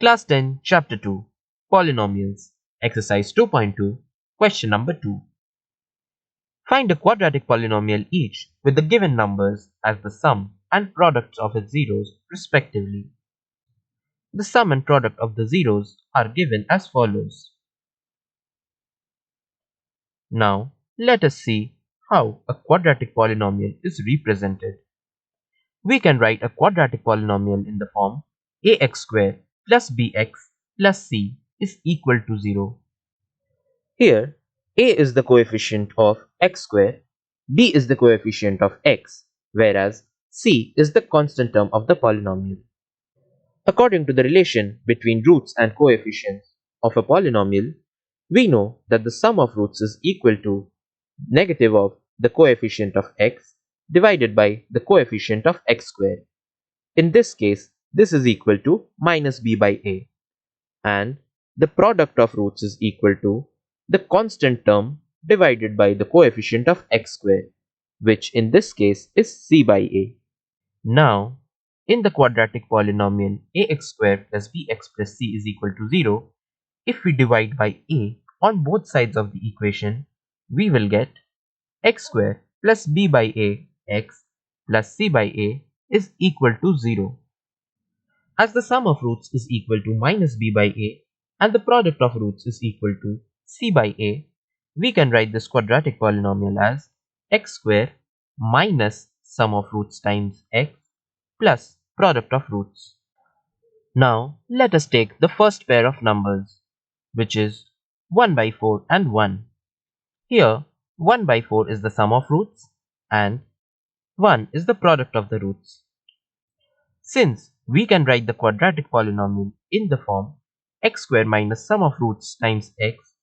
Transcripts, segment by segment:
Class 10, Chapter 2, Polynomials, Exercise 2.2, Question number 2. Find a quadratic polynomial each with the given numbers as the sum and products of its zeros respectively. The sum and product of the zeros are given as follows. Now, let us see how a quadratic polynomial is represented. We can write a quadratic polynomial in the form ax squared plus bx plus c is equal to 0. Here, a is the coefficient of x square, b is the coefficient of x, whereas c is the constant term of the polynomial. According to the relation between roots and coefficients of a polynomial, we know that the sum of roots is equal to negative of the coefficient of x divided by the coefficient of x squared. In this case, this is equal to minus b by a, and the product of roots is equal to the constant term divided by the coefficient of x squared, which in this case is c by a. Now, in the quadratic polynomial ax squared plus bx plus c is equal to 0, if we divide by a on both sides of the equation, we will get x squared plus b by a x plus c by a is equal to 0. As the sum of roots is equal to minus b by a and the product of roots is equal to c by a, we can write this quadratic polynomial as x squared minus sum of roots times x plus product of roots. Now let us take the first pair of numbers, which is 1 by 4 and 1. Here 1 by 4 is the sum of roots and 1 is the product of the roots. Since we can write the quadratic polynomial in the form x squared minus sum of roots times x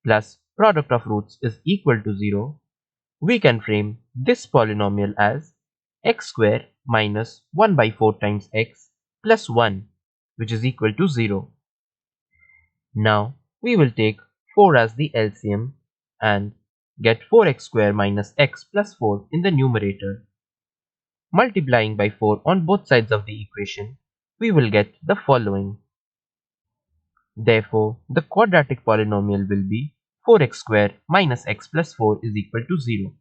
plus product of roots is equal to 0, we can frame this polynomial as x squared minus 1 by 4 times x plus 1, which is equal to 0. Now we will take 4 as the LCM and get 4x squared minus x plus 4 in the numerator. Multiplying by 4 on both sides of the equation, we will get the following. Therefore, the quadratic polynomial will be 4x squared minus x plus 4 is equal to 0.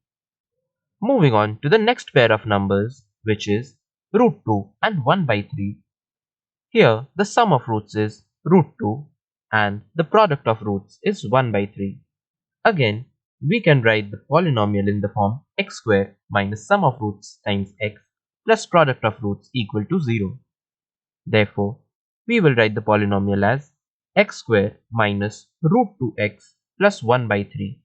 Moving on to the next pair of numbers, which is root 2 and 1 by 3. Here, the sum of roots is root 2 and the product of roots is 1 by 3. Again, we can write the polynomial in the form x squared minus sum of roots times x plus product of roots equal to 0. Therefore, we will write the polynomial as x squared minus root 2x plus 1 by 3.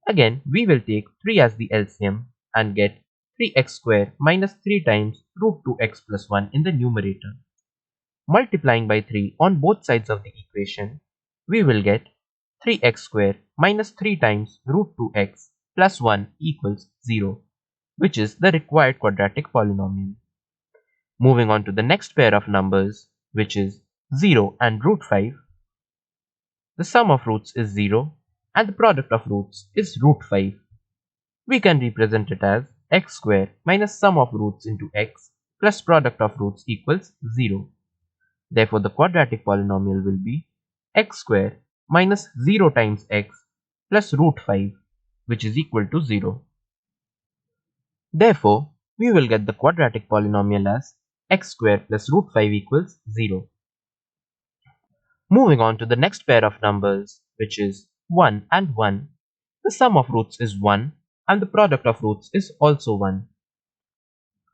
Again, we will take 3 as the LCM and get 3x squared minus 3 times root 2x plus 1 in the numerator. Multiplying by 3 on both sides of the equation, we will get 3x squared minus 3 times root 2x plus 1 equals 0, which is the required quadratic polynomial. Moving on to the next pair of numbers, which is 0 and root 5. The sum of roots is 0 and the product of roots is root 5. We can represent it as x squared minus sum of roots into x plus product of roots equals 0. Therefore, the quadratic polynomial will be x squared minus 0 times x plus root 5, which is equal to 0. Therefore, we will get the quadratic polynomial as x squared plus root 5 equals 0. Moving on to the next pair of numbers, which is 1 and 1. The sum of roots is 1 and the product of roots is also 1.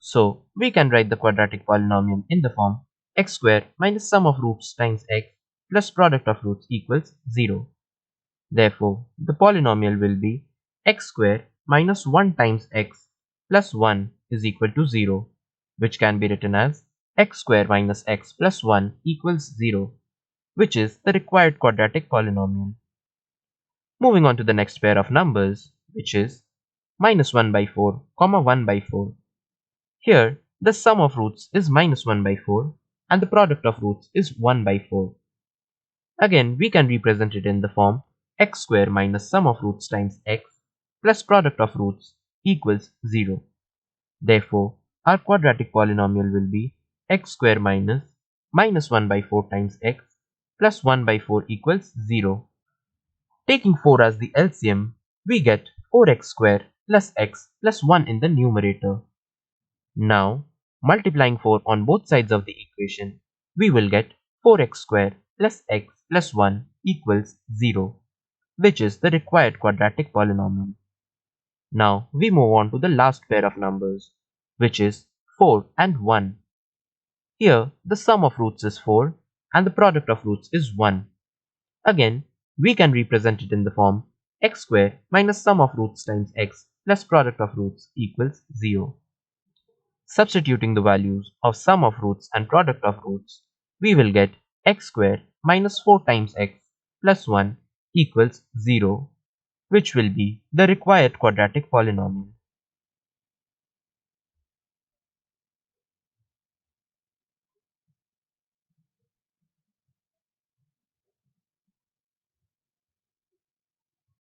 So, we can write the quadratic polynomial in the form x squared minus sum of roots times x plus product of roots equals 0. Therefore, the polynomial will be x squared minus 1 times x plus 1 is equal to 0, which can be written as x squared minus x plus 1 equals 0, which is the required quadratic polynomial. Moving on to the next pair of numbers, which is minus 1 by 4, 1 by 4. Here, the sum of roots is minus 1 by 4 and the product of roots is 1 by 4. Again, we can represent it in the form x squared minus sum of roots times x plus product of roots equals 0. Therefore, our quadratic polynomial will be x squared minus minus 1 by 4 times x plus 1 by 4 equals 0. Taking 4 as the LCM, we get 4x square plus x plus 1 in the numerator. Now, multiplying 4 on both sides of the equation, we will get 4x square plus x plus 1 equals 0, which is the required quadratic polynomial. Now, we move on to the last pair of numbers, which is 4 and 1. Here, the sum of roots is 4 and the product of roots is 1. Again, we can represent it in the form x square minus sum of roots times x plus product of roots equals 0. Substituting the values of sum of roots and product of roots, we will get x square minus 4 times x plus 1 equals 0, which will be the required quadratic polynomial.